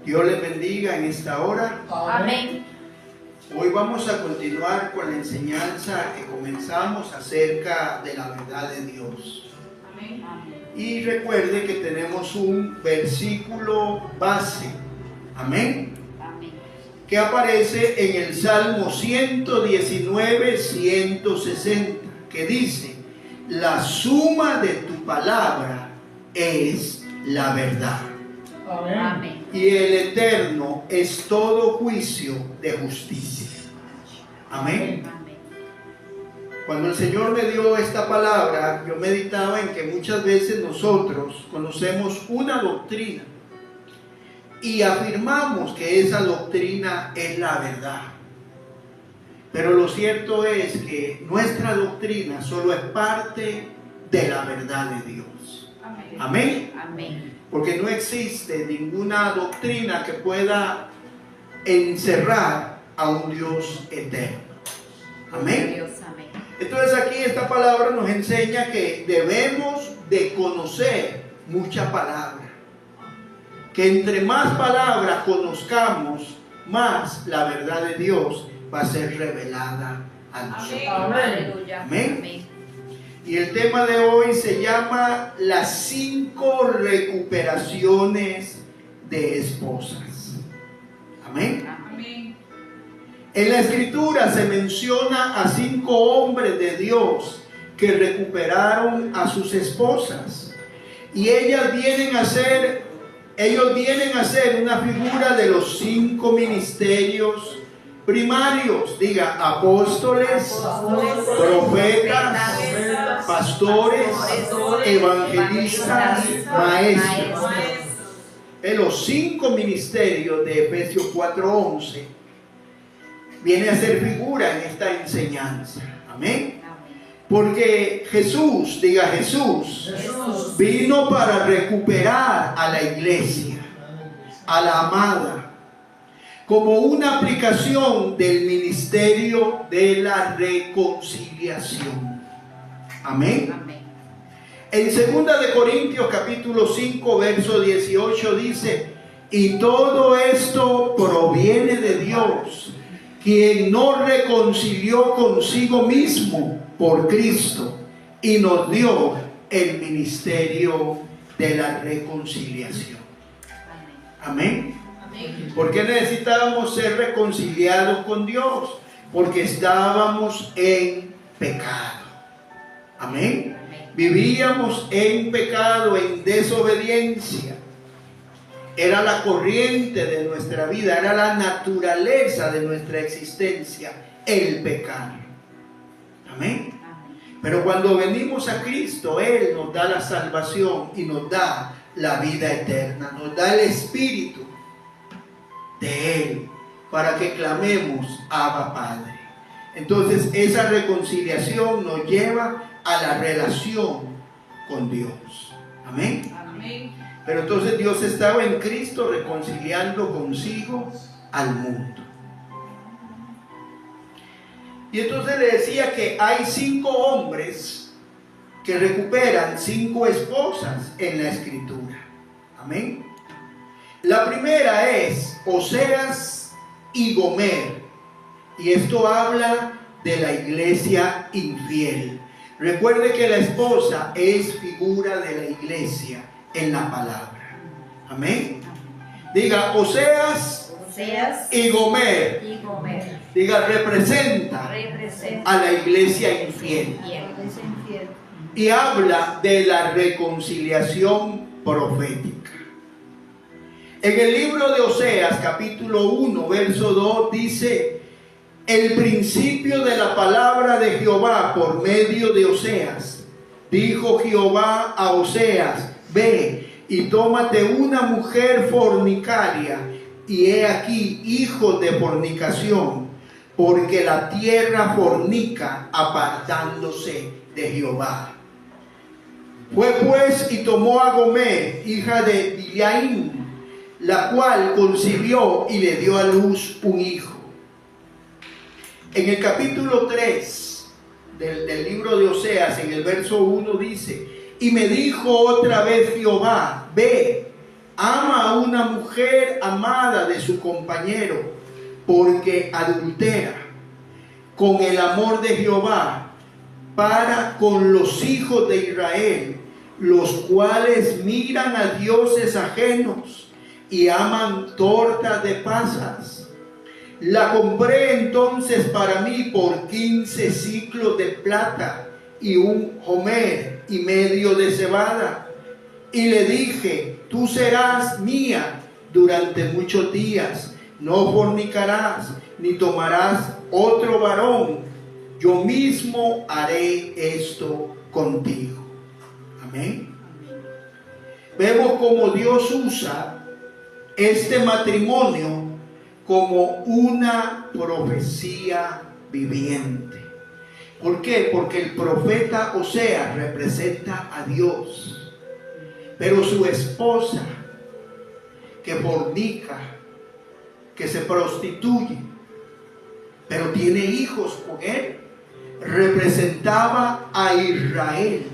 Dios les bendiga en esta hora. Amén. Hoy vamos a continuar con la enseñanza que comenzamos acerca de la verdad de Dios. Amén. Y recuerde que tenemos un versículo base, amén, que aparece en el Salmo 119, 160, que dice: la suma de tu palabra es la verdad. Amén. Y el Eterno es todo juicio de justicia. Amén. Cuando el Señor me dio esta palabra, yo meditaba en que muchas veces nosotros conocemos una doctrina y afirmamos que esa doctrina es la verdad. Pero lo cierto es que nuestra doctrina solo es parte de la verdad de Dios. Amén. Amén. Porque no existe ninguna doctrina que pueda encerrar a un Dios eterno. Amén. Dios, amén. Entonces aquí esta palabra nos enseña que debemos de conocer mucha palabra. Que entre más palabras conozcamos, más la verdad de Dios va a ser revelada a nosotros. Aleluya. Amén. Amén. Y el tema de hoy se llama las 5 recuperaciones de esposas. Amén. Amén. En la Escritura se menciona a 5 hombres de Dios que recuperaron a sus esposas. Y ellos vienen a ser una figura de los 5 ministerios primarios. Diga: apóstoles, profetas, pastores, evangelistas, maestros. En los 5 ministerios de Efesios 4:11 viene a ser figura en esta enseñanza. Amén. Porque Jesús, diga Jesús, vino para recuperar a la iglesia, a la amada, como una aplicación del ministerio de la reconciliación. Amén. Amén. En 2 de Corintios capítulo 5 verso 18 dice: y todo esto proviene de Dios, quien nos reconcilió consigo mismo por Cristo y nos dio el ministerio de la reconciliación. Amén. ¿Por qué necesitábamos ser reconciliados con Dios? Porque estábamos en pecado. Amén. Vivíamos en pecado, en desobediencia. Era la corriente de nuestra vida, era la naturaleza de nuestra existencia, el pecado. Amén. Pero cuando venimos a Cristo, Él nos da la salvación y nos da la vida eterna, nos da el Espíritu de Él para que clamemos: Abba, Padre. Entonces esa reconciliación nos lleva a la relación con Dios. Amén. Amén. Pero entonces Dios estaba en Cristo reconciliando consigo al mundo. Y entonces le decía que hay 5 hombres que recuperan 5 esposas en la Escritura. Amén. La primera es Oseas y Gomer. Y esto habla de la iglesia infiel. Recuerde que la esposa es figura de la iglesia en la palabra. Amén. Diga: Oseas y Gomer. Diga: representa a la iglesia infiel. Y habla de la reconciliación profética. En el libro de Oseas, capítulo 1, verso 2, dice: el principio de la palabra de Jehová por medio de Oseas. Dijo Jehová a Oseas: ve y tómate una mujer fornicaria, y he aquí hijos de fornicación, porque la tierra fornica apartándose de Jehová. Fue pues y tomó a Gomer, hija de Dilaim, la cual concibió y le dio a luz un hijo. En el capítulo 3 del libro de Oseas, en el verso 1 dice: y me dijo otra vez Jehová: ve ama a una mujer amada de su compañero, porque adultera con el amor de Jehová para con los hijos de Israel, los cuales miran a dioses ajenos y aman tortas de pasas. La compré entonces para mí por 15 siclos de plata y un homer y medio de cebada. Y le dije: tú serás mía durante muchos días, no fornicarás ni tomarás otro varón, yo mismo haré esto contigo. Amén. Vemos cómo Dios usa este matrimonio como una profecía viviente. ¿Por qué? Porque el profeta Oseas representa a Dios, pero su esposa, que fornica, que se prostituye, pero tiene hijos con él, representaba a Israel,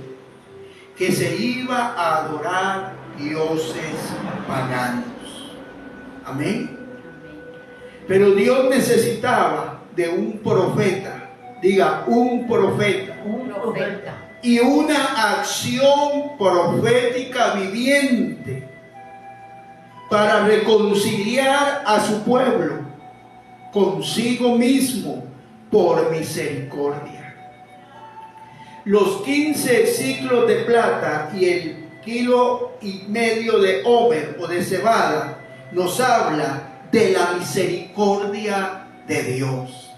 que se iba a adorar dioses paganos. Amén. Pero Dios necesitaba de un profeta, diga, un profeta, y una acción profética viviente para reconciliar a su pueblo consigo mismo por misericordia. Los 15 siclos de plata y el 1,5 kilos de homer o de cebada nos habla de la misericordia de Dios.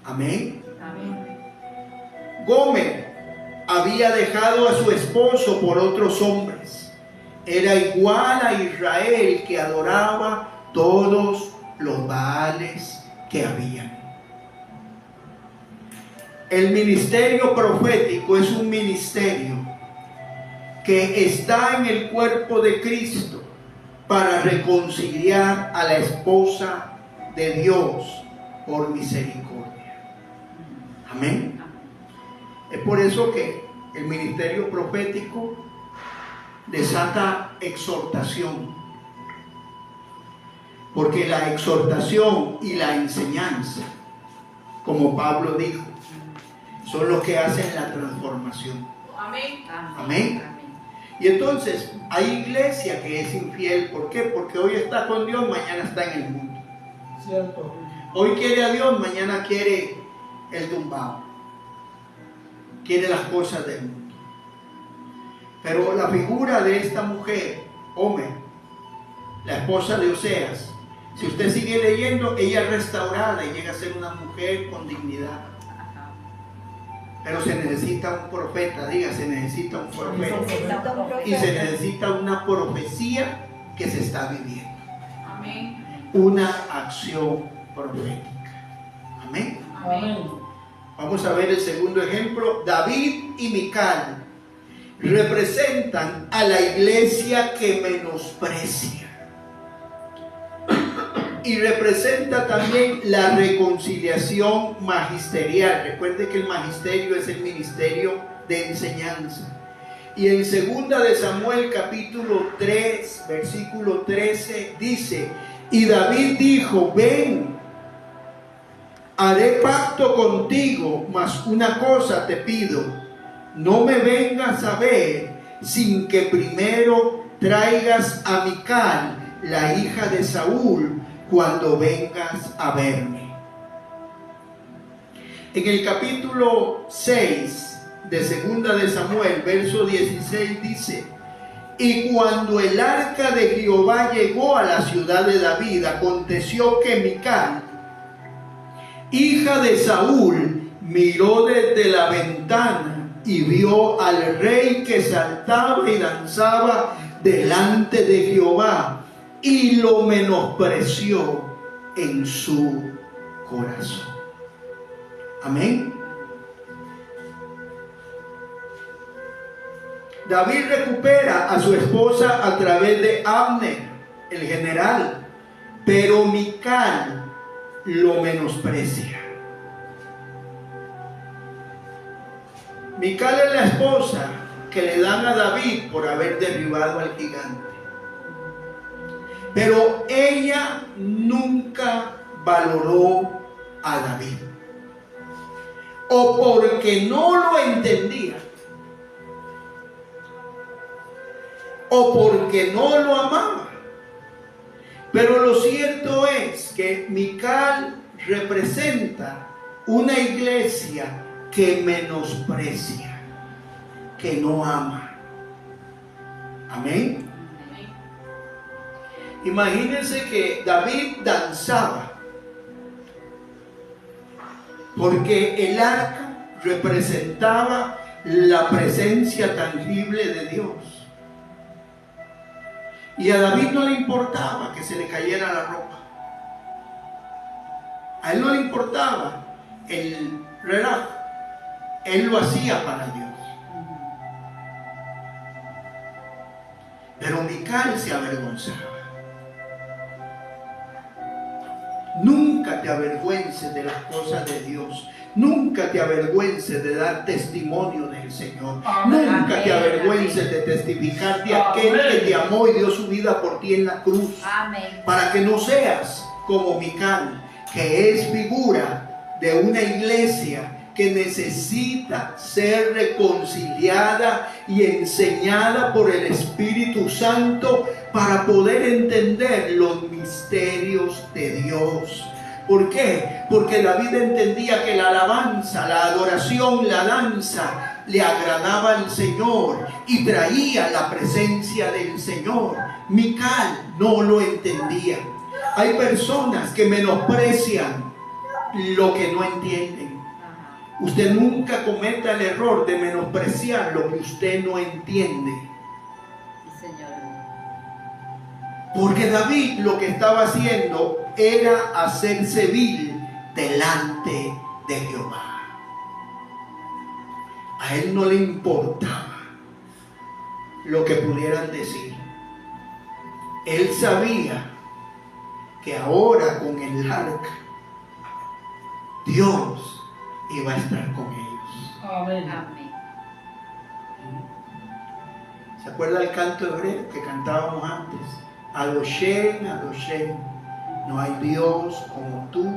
Amén. Amén. Gomer había dejado a su esposo por otros hombres. Era igual a Israel, que adoraba todos los baales que habían. El ministerio profético es un ministerio que está en el cuerpo de Cristo para reconciliar a la esposa de Dios por misericordia. Amén. Es por eso que el ministerio profético desata exhortación, porque la exhortación y la enseñanza, como Pablo dijo, son los que hacen la transformación. Amén. Amén. Y entonces hay iglesia que es infiel. ¿Por qué? Porque hoy está con Dios, mañana está en el mundo. Cierto. Hoy quiere a Dios, mañana quiere el tumbao, quiere las cosas del mundo. Pero la figura de esta mujer, Homer, la esposa de Oseas, si usted sigue leyendo, ella es restaurada y llega a ser una mujer con dignidad. Pero se necesita un profeta, diga, se necesita un profeta. Y se necesita una profecía que se está viviendo. Amén. Una acción profética. Amén. Amén. Vamos a ver el segundo ejemplo. David y Mical representan a la iglesia que menosprecia. Y representa también la reconciliación magisterial. Recuerde que el magisterio es el ministerio de enseñanza. Y en 2 de Samuel capítulo 3 versículo 13 dice: y David dijo: ven, haré pacto contigo, mas una cosa te pido, no me vengas a ver sin que primero traigas a Mical, la hija de Saúl, cuando vengas a verme. En el capítulo 6 de 2 de Samuel, verso 16 dice: y cuando el arca de Jehová llegó a la ciudad de David, aconteció que Mical, hija de Saúl, miró desde la ventana y vio al rey que saltaba y danzaba delante de Jehová, y lo menospreció en su corazón. Amén. David recupera a su esposa a través de Abner, el general, pero Mical lo menosprecia. Mical es la esposa que le dan a David por haber derribado al gigante. Pero ella nunca valoró a David, o porque no lo entendía, o porque no lo amaba. Pero lo cierto es que Mical representa una iglesia que menosprecia, que no ama. Amén. Imagínense que David danzaba porque el arca representaba la presencia tangible de Dios. Y a David no le importaba que se le cayera la ropa. A él no le importaba el relajo. Él lo hacía para Dios. Pero Mical se avergonzaba. Nunca te avergüences de las cosas de Dios. Nunca te avergüences de dar testimonio del Señor. Amén. Nunca te avergüences de testificar de aquel que te amó y dio su vida por ti en la cruz. Amén. Para que no seas como Mical, que es figura de una iglesia que necesita ser reconciliada y enseñada por el Espíritu Santo para poder entender los misterios de Dios. ¿Por qué? Porque David entendía que la alabanza, la adoración, la danza le agradaba al Señor y traía la presencia del Señor. Mical no lo entendía. Hay personas que menosprecian lo que no entienden. Usted nunca cometa el error de menospreciar lo que usted no entiende. Porque David lo que estaba haciendo era hacerse vil delante de Jehová. A él no le importaba lo que pudieran decir. Él sabía que ahora con el arca Dios iba a estar con ellos. Amén. ¿Se acuerda el canto hebreo que cantábamos antes? Adoshem, Adoshem, no hay Dios como tú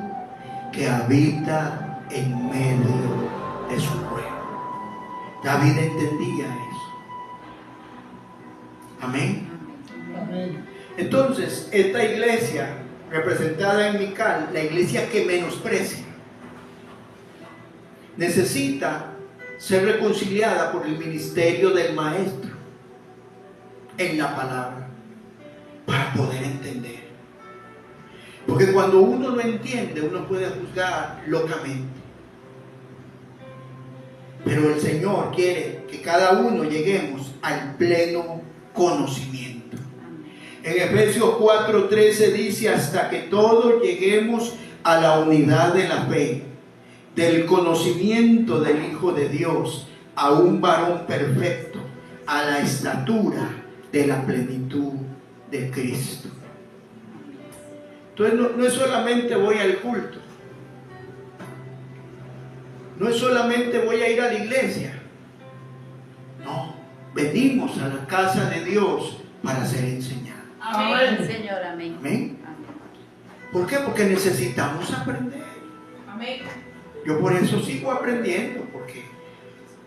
que habita en medio de su pueblo. David entendía eso. Amén. Amén. Entonces, esta iglesia representada en Mical, la iglesia que menosprecia, necesita ser reconciliada por el ministerio del maestro en la palabra para poder entender. Porque cuando uno no entiende, uno puede juzgar locamente. Pero el Señor quiere que cada uno lleguemos al pleno conocimiento. En Efesios 4:13 dice: hasta que todos lleguemos a la unidad de la fe, del conocimiento del Hijo de Dios, a un varón perfecto, a la estatura de la plenitud de Cristo. Entonces no es solamente voy al culto, no es solamente voy a ir a la iglesia, no, venimos a la casa de Dios para ser enseñados. Amén. Señor, amén. Amén. ¿Por qué? Porque necesitamos aprender. Amén. Yo por eso sigo aprendiendo, porque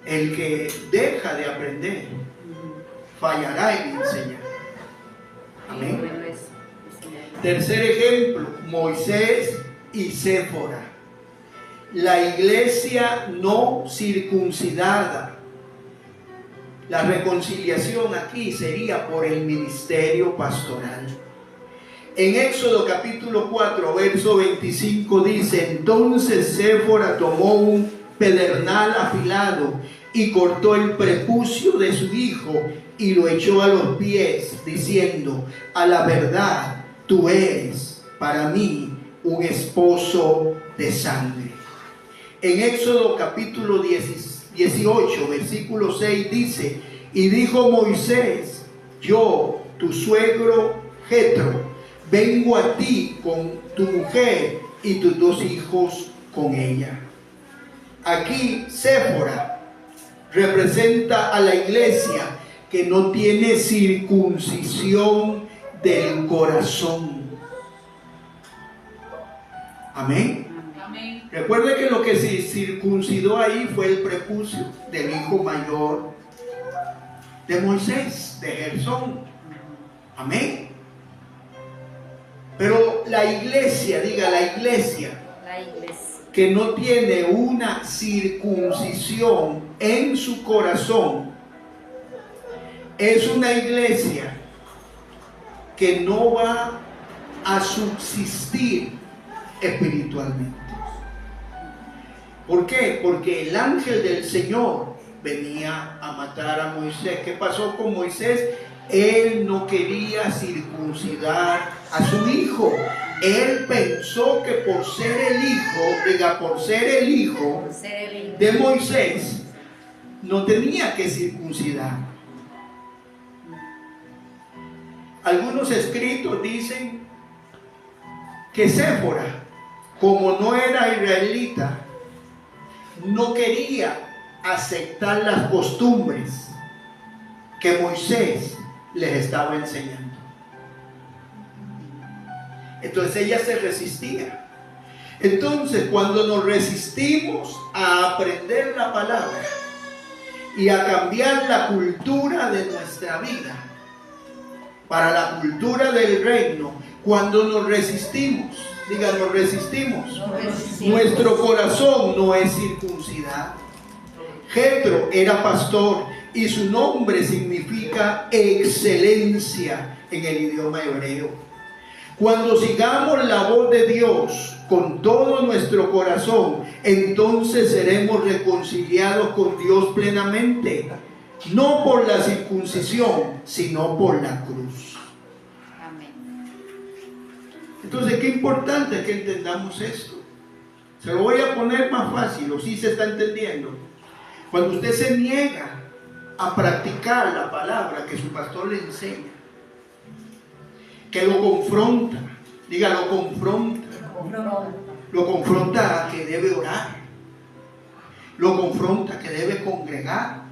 el que deja de aprender fallará en enseñar. Amén. Tercer ejemplo, Moisés y Séfora. La iglesia no circuncidada. La reconciliación aquí sería por el ministerio pastoral. En Éxodo capítulo 4, verso 25 dice: entonces Séfora tomó un pedernal afilado y cortó el prepucio de su hijo y lo echó a los pies, diciendo: a la verdad, tú eres para mí un esposo de sangre. En Éxodo capítulo 18, versículo 6 dice: y dijo Moisés: yo, tu suegro Jetro, vengo a ti con tu mujer y tus 2 hijos con ella. Aquí Séfora representa a la iglesia que no tiene circuncisión del corazón. Amén. Amén. Recuerde que lo que se circuncidó ahí fue el prepucio del hijo mayor de Moisés, de Gersón. Amén. Pero la iglesia, diga la iglesia, que no tiene una circuncisión en su corazón, es una iglesia que no va a subsistir espiritualmente. ¿Por qué? Porque el ángel del Señor venía a matar a Moisés. ¿Qué pasó con Moisés? Él no quería circuncidar a su hijo. Él pensó que por ser el hijo, diga, por ser el hijo de Moisés, no tenía que circuncidar. Algunos escritos dicen que Séfora, como no era israelita, no quería aceptar las costumbres que Moisés les estaba enseñando. Entonces ella se resistía. Entonces, cuando nos resistimos a aprender la palabra y a cambiar la cultura de nuestra vida para la cultura del reino, cuando nos resistimos, diga, nos resistimos, nuestro corazón no es circuncidado. Jethro era pastor y su nombre significa excelencia en el idioma hebreo. Cuando sigamos la voz de Dios con todo nuestro corazón, entonces seremos reconciliados con Dios plenamente, no por la circuncisión, sino por la cruz. Amén. Entonces, qué importante que entendamos esto. Se lo voy a poner más fácil, o si se está entendiendo. Cuando usted se niega a practicar la palabra que su pastor le enseña, que lo confronta, diga, lo confronta a que debe orar, lo confronta a que debe congregar,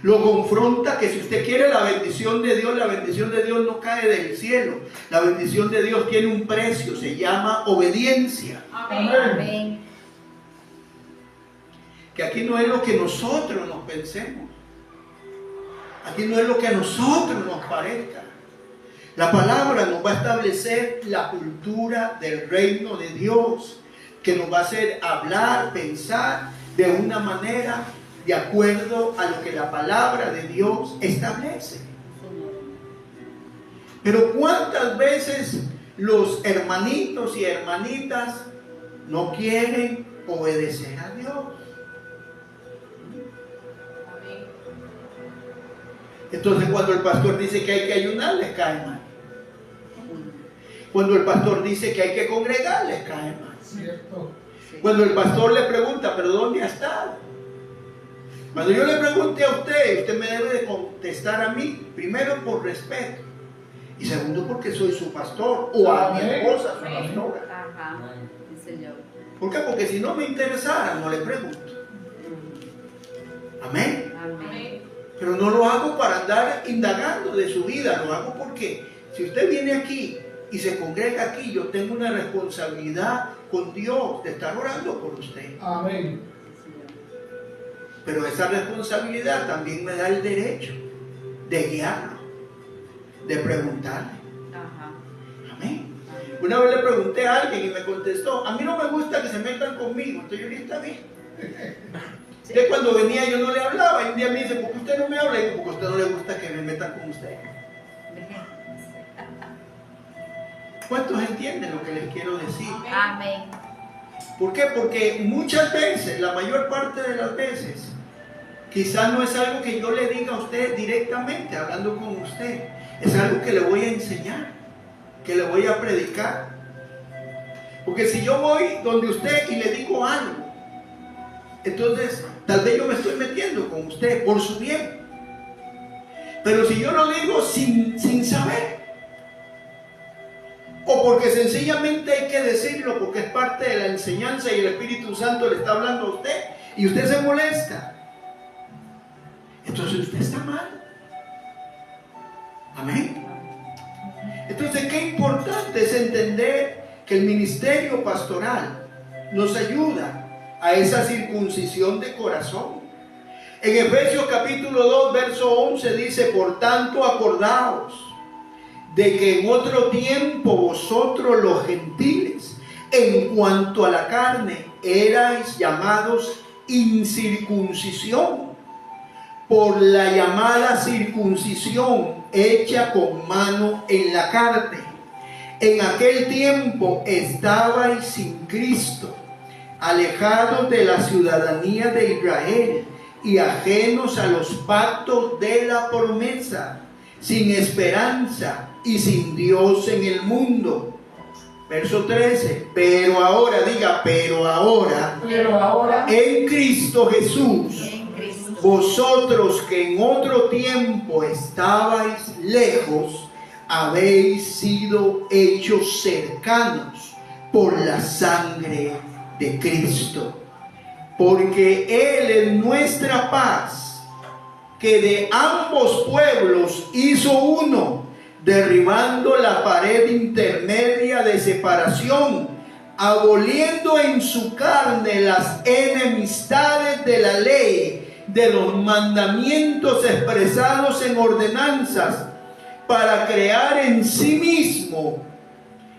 lo confronta que si usted quiere la bendición de Dios, la bendición de Dios no cae del cielo, la bendición de Dios tiene un precio, se llama obediencia. Amén. Amén. Que aquí no es lo que nosotros nos pensemos, aquí no es lo que a nosotros nos parezca. La palabra nos va a establecer la cultura del reino de Dios, que nos va a hacer hablar, pensar de una manera de acuerdo a lo que la palabra de Dios establece. Pero ¿cuántas veces los hermanitos y hermanitas no quieren obedecer a Dios? Entonces, cuando el pastor dice que hay que ayunar, les cae mal. Cuando el pastor dice que hay que congregar, les cae mal. Cierto. Cuando el pastor le pregunta, ¿pero dónde ha estado? Cuando yo le pregunte a usted, usted me debe de contestar a mí, primero por respeto, y segundo porque soy su pastor, o a mi esposa, su pastora. Ajá. Sí, Señor. ¿Por qué? Porque si no me interesara, no le pregunto. Amén. Amén. Pero no lo hago para andar indagando de su vida, lo hago porque si usted viene aquí y se congrega aquí, yo tengo una responsabilidad con Dios de estar orando por usted. Amén. Pero esa responsabilidad también me da el derecho de guiarlo, de preguntarle. Ajá. Amén. Una vez le pregunté a alguien y me contestó, a mí no me gusta que se metan conmigo. Entonces yo le dije, está bien. De cuando venía yo no le hablaba y un día me dice, ¿por qué usted no me habla? Y digo, porque a usted no le gusta que me metan con usted. ¿Cuántos entienden lo que les quiero decir? Amén. ¿Por qué? Porque muchas veces, la mayor parte de las veces, quizás no es algo que yo le diga a usted directamente, hablando con usted. Es algo que le voy a enseñar, que le voy a predicar. Porque si yo voy donde usted y le digo algo, entonces tal vez yo me estoy metiendo con usted por su bien. Pero si yo lo digo sin saber, o porque sencillamente hay que decirlo porque es parte de la enseñanza y el Espíritu Santo le está hablando a usted y usted se molesta, entonces usted está mal. Amén. Entonces, qué importante es entender que el ministerio pastoral nos ayuda a esa circuncisión de corazón. En Efesios capítulo 2, verso 11 dice: por tanto, acordaos de que en otro tiempo vosotros los gentiles, en cuanto a la carne, erais llamados incircuncisión por la llamada circuncisión hecha con mano en la carne. En aquel tiempo estabais sin Cristo, alejados de la ciudadanía de Israel y ajenos a los pactos de la promesa, sin esperanza y sin Dios en el mundo. Verso 13, pero ahora, pero ahora, en Cristo Jesús, vosotros que en otro tiempo estabais lejos, habéis sido hechos cercanos por la sangre de Cristo. Porque Él es nuestra paz, que de ambos pueblos hizo uno, derribando la pared intermedia de separación, aboliendo en su carne las enemistades de la ley, de los mandamientos expresados en ordenanzas, para crear en sí mismo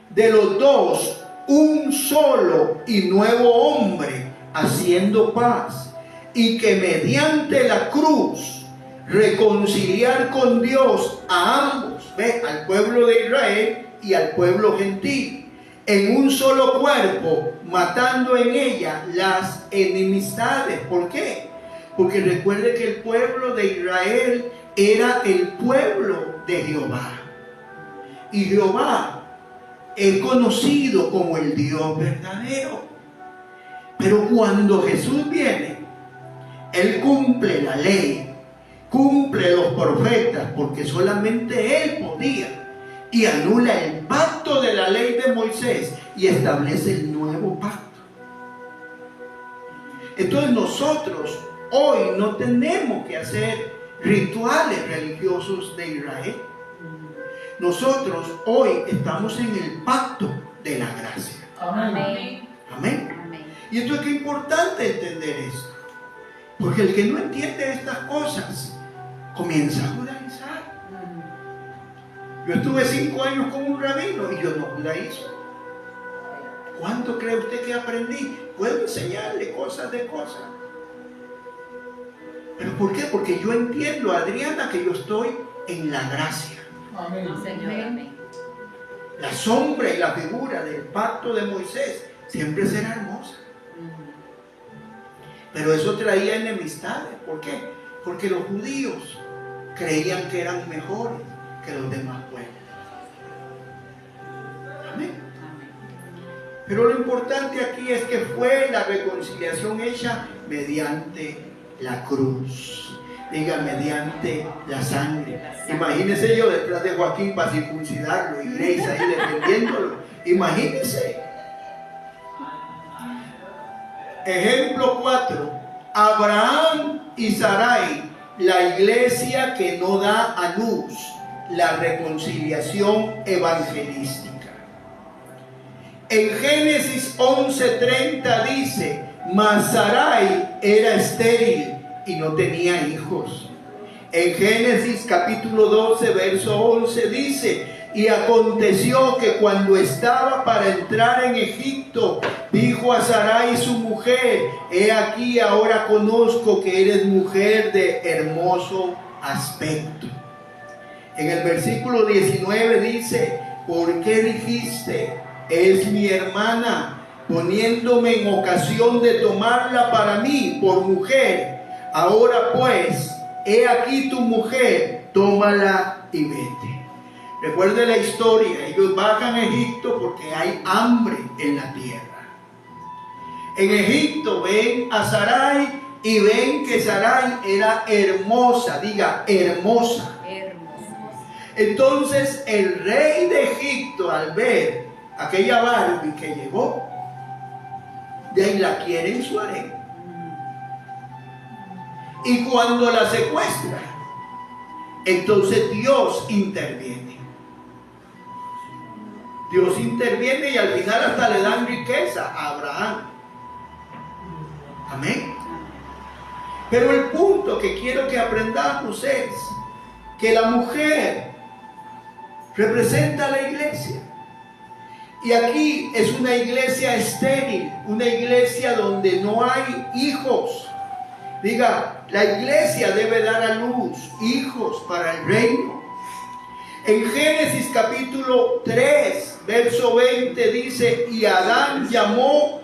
de los dos un solo y nuevo hombre, haciendo paz, y que mediante la cruz reconciliar con Dios a ambos, al pueblo de Israel y al pueblo gentil, en un solo cuerpo, matando en ella las enemistades. ¿Por qué? Porque recuerde que el pueblo de Israel era el pueblo de Jehová, y Jehová es conocido como el Dios verdadero. Pero cuando Jesús viene, Él cumple la ley, cumple los profetas, porque solamente Él podía, y anula el pacto de la ley de Moisés y establece el nuevo pacto. Entonces nosotros hoy no tenemos que hacer rituales religiosos de Israel. Nosotros hoy estamos en el pacto de la gracia. Amén. Amén. Y esto es que es importante entender esto, porque el que no entiende estas cosas comienza a judaizar. Yo estuve 5 años con un rabino y yo no judaizo. ¿Cuánto cree usted que aprendí? Puedo enseñarle cosas de cosas. ¿Pero por qué? Porque yo entiendo, Adriana, que yo estoy en la gracia. Amén. Señor, amén. La sombra y la figura del pacto de Moisés siempre será hermosa. Pero eso traía enemistades. ¿Por qué? Porque los judíos creían que eran mejores que los demás pueblos. Amén. Pero lo importante aquí es que fue la reconciliación hecha mediante la cruz. Diga, mediante la sangre. Imagínese yo detrás de Joaquín para circuncidarlo y Grace ahí defendiéndolo. Imagínese. Ejemplo 4. Abraham y Sarai, la iglesia que no da a luz, la reconciliación evangelística. En Génesis 11:30 dice: mas Sarai era estéril y no tenía hijos. En Génesis capítulo 12, verso 11 dice: y aconteció que cuando estaba para entrar en Egipto, dijo a Sarai su mujer: he aquí, ahora conozco que eres mujer de hermoso aspecto. En el versículo 19 dice: ¿por qué dijiste, es mi hermana, poniéndome en ocasión de tomarla para mí por mujer? Ahora pues, he aquí tu mujer, tómala y vete. Recuerde la historia, ellos bajan a Egipto porque hay hambre en la tierra. En Egipto ven a Sarai y ven que Sarai era hermosa, diga, hermosa. Entonces el rey de Egipto, al ver aquella Barbie que llegó, de ahí la quiere en su harén. Y cuando la secuestra, entonces Dios interviene. Dios interviene y al final hasta le dan riqueza a Abraham. Amén. Pero el punto que quiero que aprendamos es que la mujer representa a la iglesia. Y aquí es una iglesia estéril, una iglesia donde no hay hijos. Diga, la iglesia debe dar a luz hijos para el reino. En Génesis capítulo 3, verso 20 dice, y Adán llamó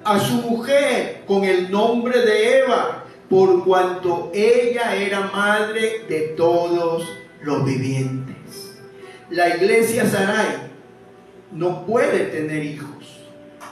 a su mujer con el nombre de Eva, por cuanto ella era madre de todos los vivientes. La iglesia Sarai no puede tener hijos.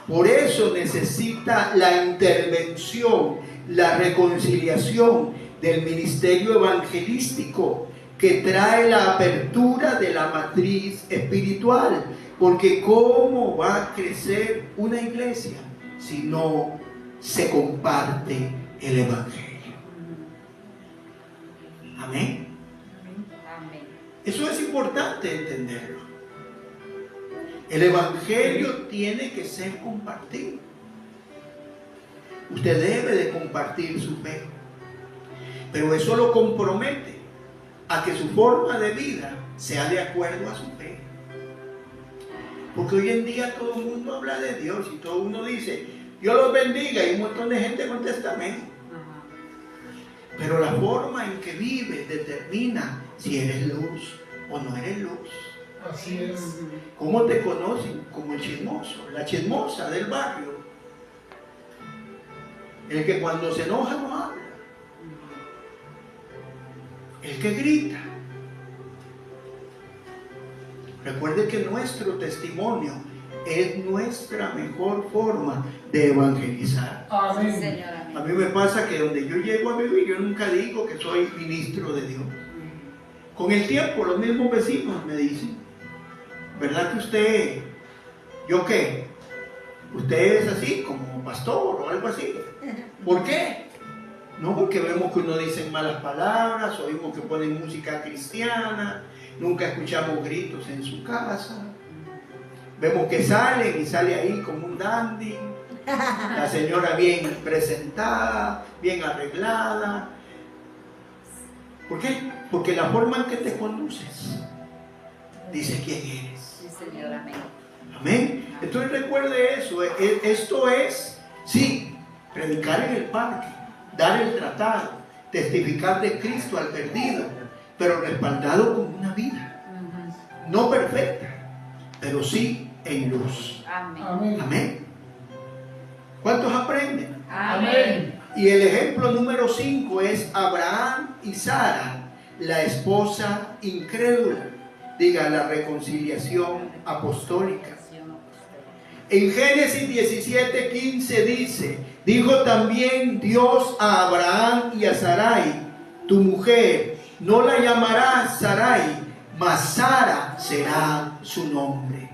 Por eso necesita la intervención, la reconciliación del ministerio evangelístico que trae la apertura de la matriz espiritual. Porque ¿cómo va a crecer una iglesia si no se comparte el evangelio? Amén. Eso es importante entenderlo. El evangelio tiene que ser compartido. Usted debe de compartir su fe, pero eso lo compromete a que su forma de vida sea de acuerdo a su fe. Porque hoy en día todo el mundo habla de Dios y todo uno dice, Dios los bendiga, y un montón de gente contesta amén. Pero la forma en que vives determina si eres luz o no eres luz. Así es. ¿Cómo te conocen? Como el chismoso, la chismosa del barrio. El que cuando se enoja no habla. El que grita. Recuerde que nuestro testimonio es nuestra mejor forma de evangelizar. Amén. Señor, amén. A mí me pasa que donde yo llego a vivir, yo nunca digo que soy ministro de Dios. Con el tiempo, los mismos vecinos me dicen, ¿verdad que usted, yo qué? Usted es así, como pastor o algo así. ¿Por qué? No, porque vemos que uno dice malas palabras, oímos que ponen música cristiana, nunca escuchamos gritos en su casa. Vemos que salen y sale ahí como un dandy, la señora bien presentada, bien arreglada. ¿Por qué? Porque la forma en que te conduces dice quién eres. Sí, Señor, amén. Amén. Entonces recuerde eso. Esto es, sí, predicar en el parque, dar el tratado, testificar de Cristo al perdido, pero respaldado con una vida. No perfecta, pero sí en luz. Amén. Amén. Amén. ¿Cuántos aprenden? Amén. Y el ejemplo número 5 es Abraham y Sara, la esposa incrédula. Diga, la reconciliación apostólica. En Génesis 17:15 dice, dijo también Dios a Abraham y a Sarai, tu mujer, no la llamarás Sarai, mas Sara será su nombre.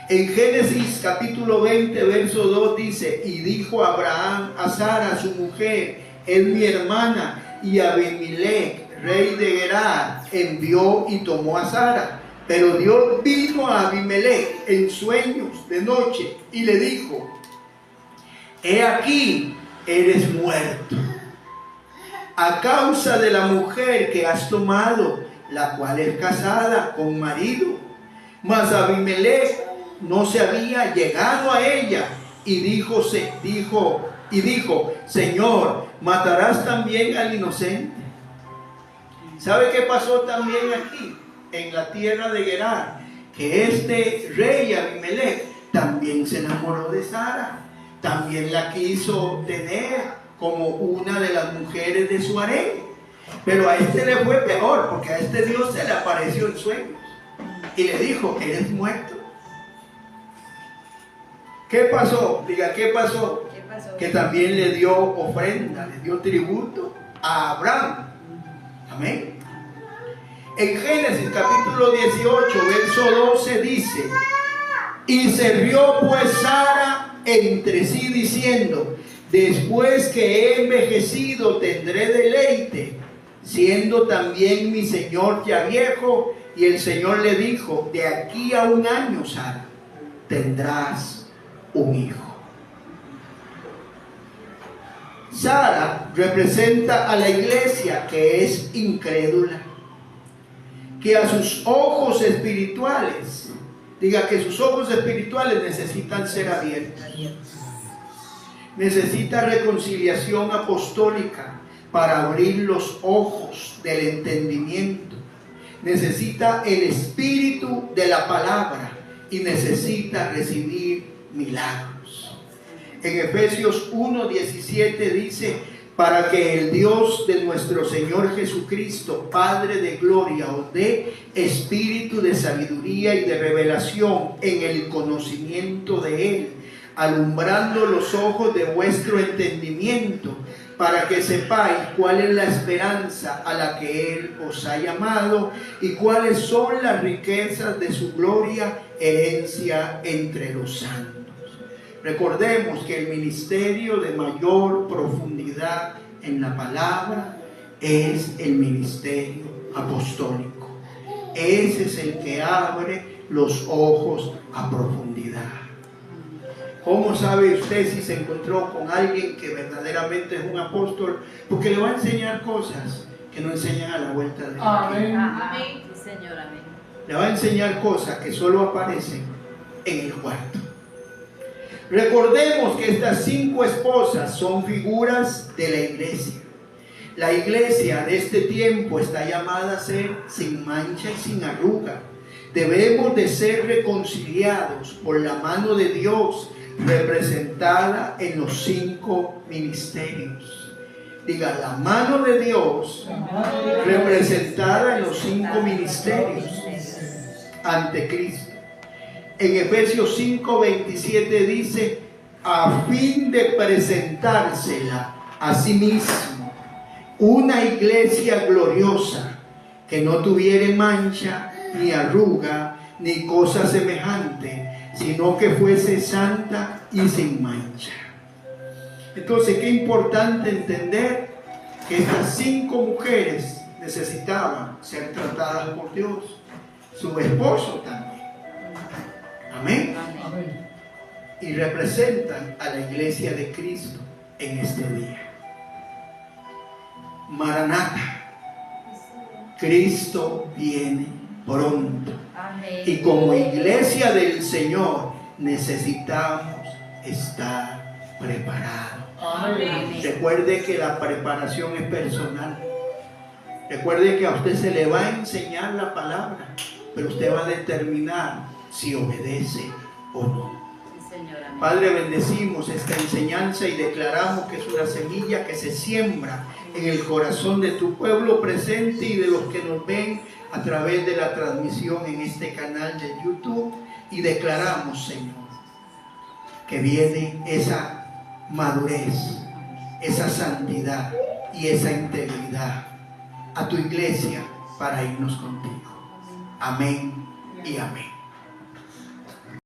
En Génesis capítulo 20, verso 2 dice, y dijo Abraham a Sara, su mujer, es mi hermana, y Abimelech, rey de Gerar, envió y tomó a Sara. Pero Dios vino a Abimelech en sueños de noche y le dijo, he aquí, eres muerto a causa de la mujer que has tomado, la cual es casada con marido. Mas Abimelech no se había llegado a ella y dijo, Señor, ¿matarás también al inocente? ¿Sabe qué pasó también aquí? En la tierra de Gerar, que este rey Abimelech también se enamoró de Sara, también la quiso tener como una de las mujeres de su harén. Pero a este le fue peor, porque a este Dios se le apareció en sueños y le dijo, eres muerto. ¿Qué pasó? Diga, ¿qué pasó? ¿Qué pasó? Que también le dio ofrenda, le dio tributo a Abraham. Amén. En Génesis capítulo 18, verso 12 dice, y se rió pues Sara entre sí diciendo, Después que he envejecido tendré deleite, siendo también mi Señor ya viejo. Y el Señor le dijo: de aquí a 1 año, Sara, tendrás un hijo. Sara representa a la iglesia que es incrédula, que a sus ojos espirituales, diga que sus ojos espirituales necesitan ser abiertos. Necesita reconciliación apostólica para abrir los ojos del entendimiento. Necesita el espíritu de la palabra y necesita recibir milagros. En Efesios 1:17 dice: para que el Dios de nuestro Señor Jesucristo, Padre de gloria, os dé espíritu de sabiduría y de revelación en el conocimiento de Él, alumbrando los ojos de vuestro entendimiento, para que sepáis cuál es la esperanza a la que Él os ha llamado y cuáles son las riquezas de su gloria, herencia entre los santos. Recordemos que el ministerio de mayor profundidad en la palabra es el ministerio apostólico. Ese es el que abre los ojos a profundidad. ¿Cómo sabe usted si se encontró con alguien que verdaderamente es un apóstol? Porque le va a enseñar cosas que no enseñan a la vuelta de la esquina. Amén. Señor, amén. Le va a enseñar cosas que solo aparecen en el cuarto. Recordemos que estas 5 esposas son figuras de la iglesia. La iglesia de este tiempo está llamada a ser sin mancha y sin arruga. Debemos de ser reconciliados por la mano de Dios, representada en los 5 ministerios. Diga, la mano de Dios representada en los 5 ministerios ante Cristo. En Efesios 5:27 dice: a fin de presentársela a sí mismo, una iglesia gloriosa, que no tuviere mancha, ni arruga, ni cosa semejante, sino que fuese santa y sin mancha. Entonces, qué importante entender que estas 5 mujeres necesitaban ser tratadas por Dios, su esposo también. Amén. Amén. Y representan a la iglesia de Cristo en este día. Maranata, Cristo viene pronto. Amén. Y como iglesia del Señor necesitamos estar preparados. Amén. Recuerde que la preparación es personal. Recuerde que a usted se le va a enseñar la palabra, pero usted va a determinar si obedece o no. Sí, Señor, amén. Padre, bendecimos esta enseñanza y declaramos que es una semilla que se siembra en el corazón de tu pueblo presente y de los que nos ven a través de la transmisión en este canal de YouTube. Y declaramos, Señor, que viene esa madurez, esa santidad y esa integridad a tu iglesia para irnos contigo. Amén y amén.